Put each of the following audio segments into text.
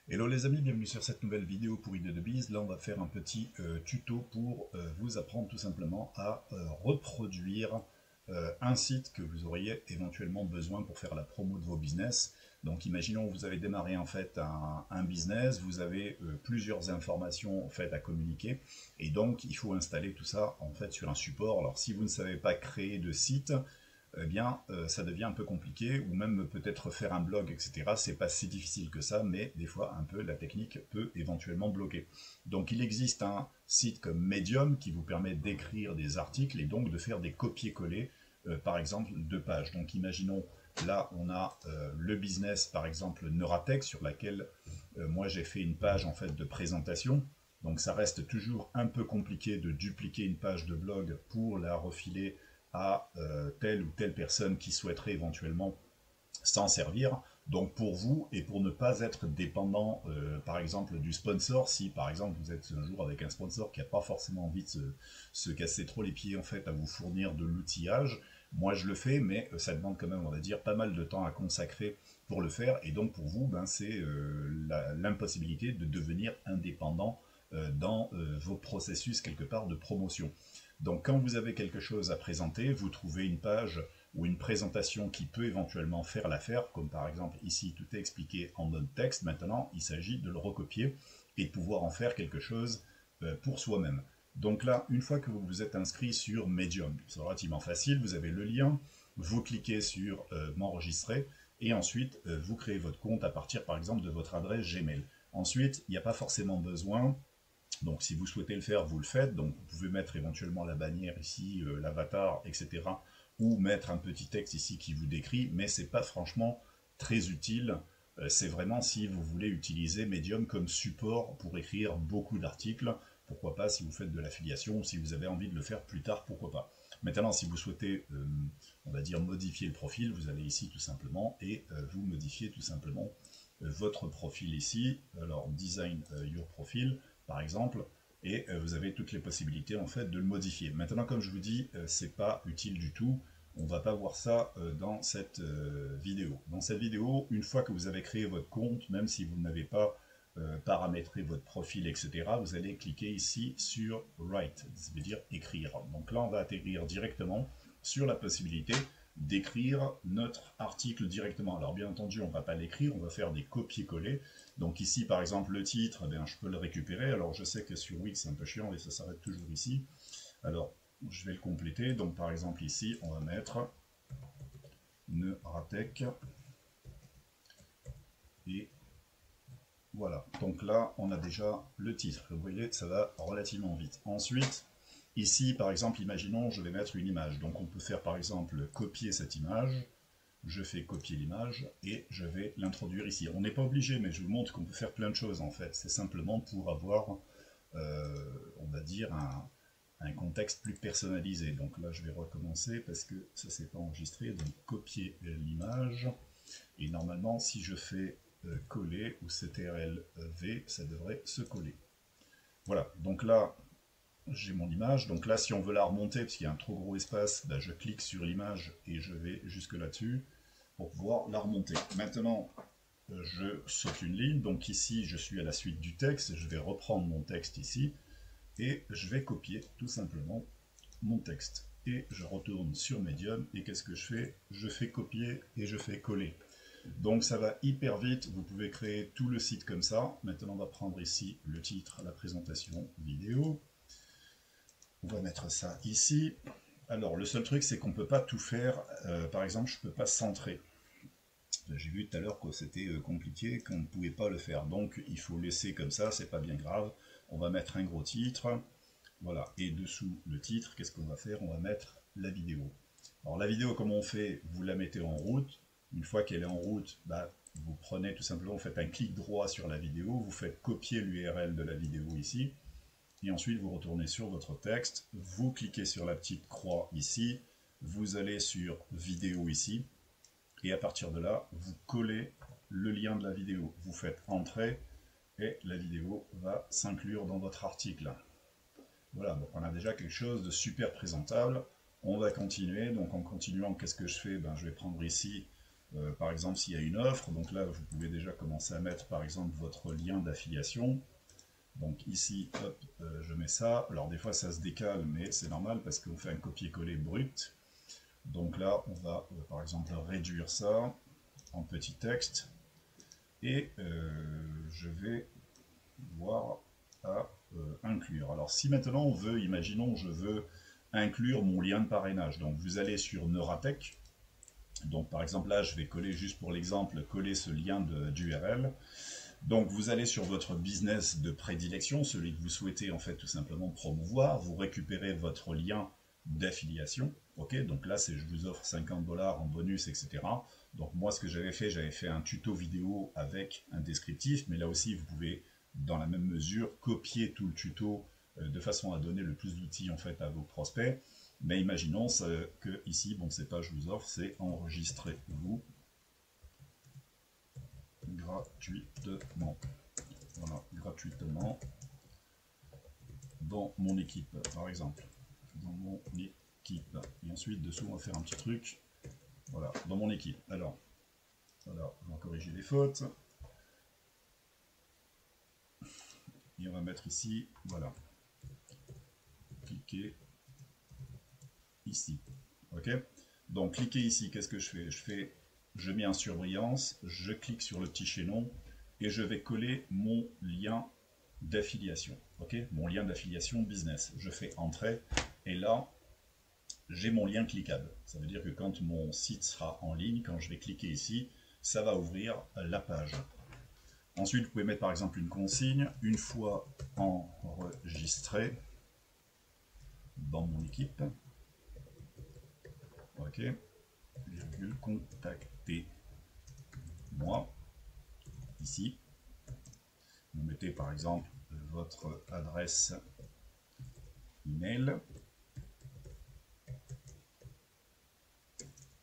Hello les amis, bienvenue sur cette nouvelle vidéo pour Idée de Biz. Là on va faire un petit tuto pour vous apprendre tout simplement à reproduire un site que vous auriez éventuellement besoin pour faire la promo de vos business. Donc imaginons que vous avez démarré en fait un business, vous avez plusieurs informations en fait à communiquer et donc il faut installer tout ça en fait sur un support. Alors si vous ne savez pas créer de site, eh bien, ça devient un peu compliqué, ou même peut-être faire un blog, etc. C'est pas si difficile que ça, mais des fois, un peu, la technique peut éventuellement bloquer. Donc, il existe un site comme Medium qui vous permet d'écrire des articles et donc de faire des copier-coller, par exemple, de pages. Donc, imaginons, là, on a le business, par exemple, Neuratech, sur laquelle moi j'ai fait une page en fait de présentation. Donc, ça reste toujours un peu compliqué de dupliquer une page de blog pour la refiler à telle ou telle personne qui souhaiterait éventuellement s'en servir. Donc pour vous, et pour ne pas être dépendant, par exemple, du sponsor, si par exemple vous êtes un jour avec un sponsor qui n'a pas forcément envie de se casser trop les pieds en fait à vous fournir de l'outillage, moi je le fais, mais ça demande quand même, on va dire, pas mal de temps à consacrer pour le faire, et donc pour vous, ben, c'est l'impossibilité de devenir indépendant dans vos processus quelque part de promotion. Donc quand vous avez quelque chose à présenter, vous trouvez une page ou une présentation qui peut éventuellement faire l'affaire, comme par exemple ici tout est expliqué en mode texte. Maintenant il s'agit de le recopier et de pouvoir en faire quelque chose pour soi-même. Donc là, une fois que vous vous êtes inscrit sur Medium, c'est relativement facile, vous avez le lien, vous cliquez sur m'enregistrer et ensuite vous créez votre compte à partir par exemple de votre adresse Gmail. Ensuite, il n'y a pas forcément besoin, donc si vous souhaitez le faire, vous le faites. Donc vous pouvez mettre éventuellement la bannière ici, l'avatar, etc. Ou mettre un petit texte ici qui vous décrit, mais c'est pas franchement très utile. C'est vraiment si vous voulez utiliser Medium comme support pour écrire beaucoup d'articles. Pourquoi pas si vous faites de l'affiliation ou si vous avez envie de le faire plus tard, pourquoi pas. Maintenant, si vous souhaitez, on va dire, modifier le profil, vous allez ici tout simplement et vous modifiez tout simplement votre profil ici. Alors, design your profile par exemple, et vous avez toutes les possibilités en fait de le modifier. Maintenant, comme je vous dis, c'est pas utile du tout. On va pas voir ça dans cette vidéo. Dans cette vidéo, une fois que vous avez créé votre compte, même si vous n'avez pas paramétré votre profil, etc., vous allez cliquer ici sur Write, ça veut dire écrire. Donc là, on va atterrir directement sur la possibilité d'écrire notre article directement. Alors bien entendu, on ne va pas l'écrire, on va faire des copier-coller. Donc ici, par exemple, le titre, eh bien, je peux le récupérer. Alors je sais que sur Wix, c'est un peu chiant et ça s'arrête toujours ici. Alors, je vais le compléter. Donc par exemple, ici, on va mettre Neuratech. Et voilà. Donc là, on a déjà le titre. Vous voyez, ça va relativement vite. Ensuite, ici, par exemple, imaginons, je vais mettre une image. Donc on peut faire, par exemple, copier cette image. Je fais copier l'image et je vais l'introduire ici. On n'est pas obligé, mais je vous montre qu'on peut faire plein de choses en fait. C'est simplement pour avoir, on va dire, un contexte plus personnalisé. Donc là, je vais recommencer parce que ça s'est pas enregistré. Donc copier l'image. Et normalement, si je fais coller ou CTRL-V, ça devrait se coller. Voilà, donc là, j'ai mon image. Donc là, si on veut la remonter, parce qu'il y a un trop gros espace, ben, je clique sur l'image et je vais jusque là-dessus pour pouvoir la remonter. Maintenant, je saute une ligne, donc ici je suis à la suite du texte, je vais reprendre mon texte ici, et je vais copier tout simplement mon texte. Et je retourne sur Medium, et qu'est-ce que je fais? Je fais copier et je fais coller. Donc ça va hyper vite, vous pouvez créer tout le site comme ça. Maintenant on va prendre ici le titre, la présentation vidéo. On va mettre ça ici. Alors le seul truc c'est qu'on ne peut pas tout faire, par exemple je ne peux pas centrer. J'ai vu tout à l'heure que c'était compliqué, qu'on ne pouvait pas le faire. Donc il faut laisser comme ça, c'est pas bien grave. On va mettre un gros titre. Voilà. Et dessous le titre, qu'est-ce qu'on va faire? On va mettre la vidéo. Alors la vidéo, comment on fait? Vous la mettez en route. Une fois qu'elle est en route, bah, vous prenez tout simplement, vous faites un clic droit sur la vidéo, vous faites copier l'URL de la vidéo ici. Et ensuite vous retournez sur votre texte, vous cliquez sur la petite croix ici, vous allez sur vidéo ici, et à partir de là, vous collez le lien de la vidéo. Vous faites entrer et la vidéo va s'inclure dans votre article. Voilà, donc on a déjà quelque chose de super présentable. On va continuer. Donc en continuant, qu'est-ce que je fais? Ben, je vais prendre ici Par exemple, s'il y a une offre, donc là, vous pouvez déjà commencer à mettre, par exemple, votre lien d'affiliation. Donc ici, hop, je mets ça. Alors des fois, ça se décale, mais c'est normal parce qu'on fait un copier-coller brut. Donc là, on va, par exemple, réduire ça en petit texte. Et je vais voir à inclure. Alors si maintenant on veut, imaginons, je veux inclure mon lien de parrainage. Donc vous allez sur Neuratech. Donc par exemple là, je vais coller, juste pour l'exemple, coller ce lien d'URL. Donc vous allez sur votre business de prédilection, celui que vous souhaitez en fait tout simplement promouvoir, vous récupérez votre lien d'affiliation, ok, donc là c'est je vous offre 50 $ en bonus, etc. Donc moi ce que j'avais fait un tuto vidéo avec un descriptif, mais là aussi vous pouvez dans la même mesure copier tout le tuto de façon à donner le plus d'outils en fait à vos prospects. Mais imaginons que ici, bon c'est pas je vous offre, c'est enregistrez-vous gratuitement. Voilà, gratuitement dans mon équipe, par exemple. Dans mon équipe. Et ensuite, dessous, on va faire un petit truc. Voilà, dans mon équipe. Alors, voilà, on va corriger les fautes. Et on va mettre ici, voilà. Cliquez ici. Ok? Donc, cliquez ici, qu'est-ce que je fais? Je mets en surbrillance, je clique sur le petit chaînon et je vais coller mon lien d'affiliation, ok, mon lien d'affiliation business. Je fais entrée et là j'ai mon lien cliquable. Ça veut dire que quand mon site sera en ligne, quand je vais cliquer ici, ça va ouvrir la page. Ensuite, vous pouvez mettre par exemple une consigne, une fois enregistré dans mon équipe, ok, virgule, contactez moi ici. Vous mettez par exemple votre adresse email.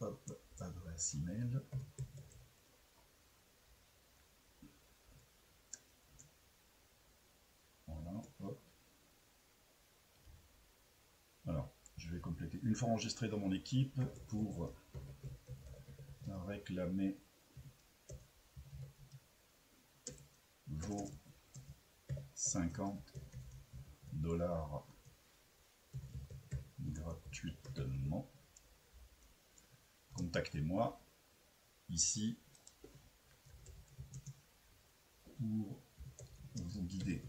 Hop, adresse email. Voilà, hop. Alors, je vais compléter. Une fois enregistré dans mon équipe pour réclamer vos 50 $ gratuitement. Contactez-moi ici pour vous guider.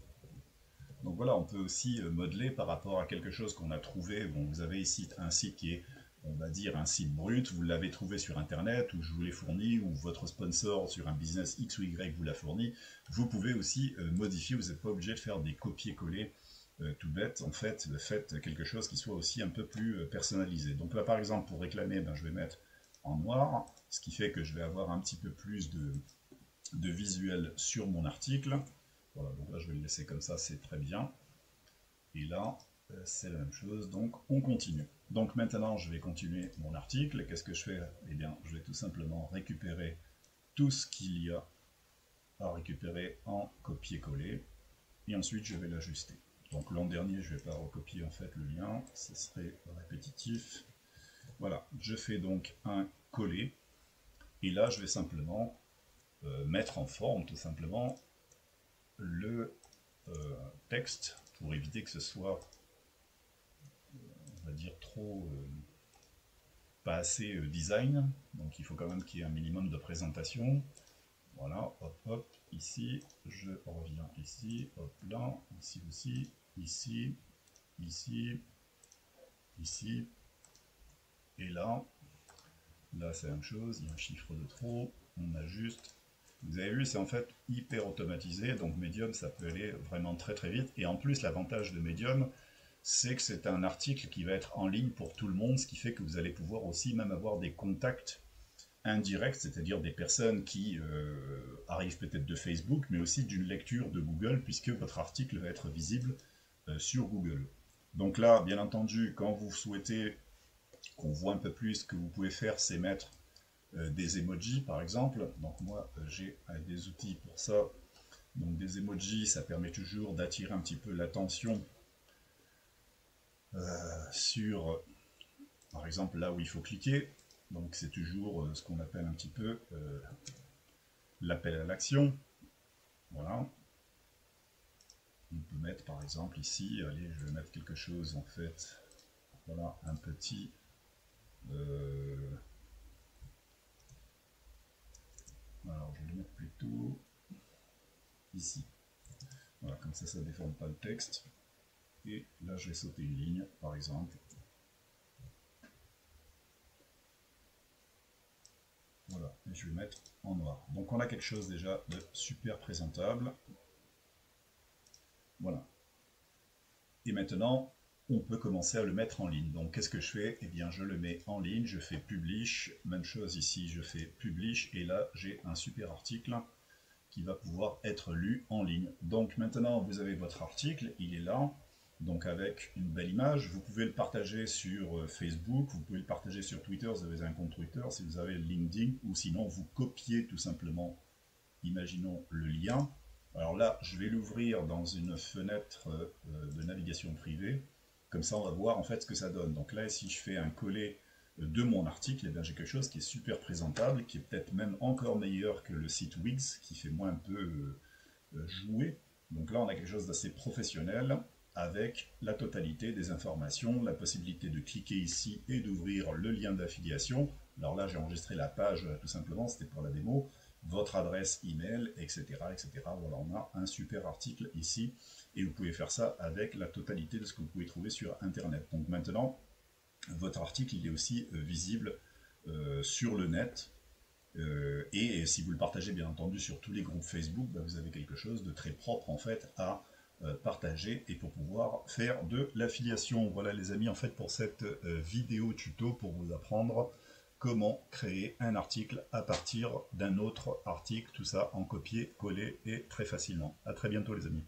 Donc voilà, on peut aussi modeler par rapport à quelque chose qu'on a trouvé. Bon, vous avez ici un site qui est, on va dire, un site brut, vous l'avez trouvé sur Internet, ou je vous l'ai fourni, ou votre sponsor sur un business X ou Y vous l'a fourni. Vous pouvez aussi modifier, vous n'êtes pas obligé de faire des copier-coller tout bête. En fait, faites quelque chose qui soit aussi un peu plus personnalisé. Donc là, par exemple, pour réclamer, ben, je vais mettre en noir, ce qui fait que je vais avoir un petit peu plus de visuel sur mon article. Voilà, donc là je vais le laisser comme ça, c'est très bien. Et là, c'est la même chose, donc on continue. Donc maintenant, je vais continuer mon article. Qu'est-ce que je fais? Eh bien, je vais tout simplement récupérer tout ce qu'il y a à récupérer en copier-coller. Et ensuite, je vais l'ajuster. Donc l'an dernier, je ne vais pas recopier en fait le lien, ce serait répétitif. Voilà, je fais donc un coller. Et là, je vais simplement mettre en forme tout simplement le texte pour éviter que ce soit, on va dire, trop pas assez design. Donc il faut quand même qu'il y ait un minimum de présentation. Voilà, hop hop, ici, je reviens ici, hop là, ici aussi, ici, ici, ici, et là. Là c'est la même chose, il y a un chiffre de trop, on ajuste. Vous avez vu, c'est en fait hyper automatisé, donc Medium, ça peut aller vraiment très très vite. Et en plus, l'avantage de Medium, c'est que c'est un article qui va être en ligne pour tout le monde, ce qui fait que vous allez pouvoir aussi même avoir des contacts indirects, c'est-à-dire des personnes qui arrivent peut-être de Facebook, mais aussi d'une lecture de Google, puisque votre article va être visible sur Google. Donc là, bien entendu, quand vous souhaitez qu'on voit un peu plus, ce que vous pouvez faire, c'est mettre des emojis par exemple. Donc moi j'ai des outils pour ça. Donc des emojis, ça permet toujours d'attirer un petit peu l'attention sur par exemple là où il faut cliquer. Donc c'est toujours ce qu'on appelle un petit peu l'appel à l'action. Voilà. On peut mettre par exemple ici, allez, je vais mettre quelque chose en fait, voilà, un petit... alors je vais le mettre plutôt ici. Voilà, comme ça, ça ne déforme pas le texte. Et là, je vais sauter une ligne, par exemple. Voilà, et je vais mettre en noir. Donc on a quelque chose déjà de super présentable. Voilà. Et maintenant, on peut commencer à le mettre en ligne. Donc qu'est-ce que je fais? Eh bien, je le mets en ligne, je fais Publish. Même chose ici, je fais Publish. Et là, j'ai un super article qui va pouvoir être lu en ligne. Donc maintenant, vous avez votre article, il est là. Donc avec une belle image, vous pouvez le partager sur Facebook, vous pouvez le partager sur Twitter, si vous avez un compte Twitter, si vous avez LinkedIn, ou sinon vous copiez tout simplement, imaginons le lien. Alors là, je vais l'ouvrir dans une fenêtre de navigation privée, comme ça on va voir en fait ce que ça donne. Donc là, si je fais un coller de mon article, eh bien j'ai quelque chose qui est super présentable, qui est peut-être même encore meilleur que le site Wix, qui fait moins un peu jouer. Donc là, on a quelque chose d'assez professionnel, avec la totalité des informations, la possibilité de cliquer ici et d'ouvrir le lien d'affiliation. Alors là, j'ai enregistré la page tout simplement, c'était pour la démo, votre adresse email, etc., etc. Voilà, on a un super article ici, et vous pouvez faire ça avec la totalité de ce que vous pouvez trouver sur Internet. Donc maintenant, votre article il est aussi visible sur le net, et si vous le partagez bien entendu sur tous les groupes Facebook, bah, vous avez quelque chose de très propre en fait à partager et pour pouvoir faire de l'affiliation. Voilà les amis en fait pour cette vidéo tuto pour vous apprendre comment créer un article à partir d'un autre article, tout ça en copier-coller et très facilement. A très bientôt les amis.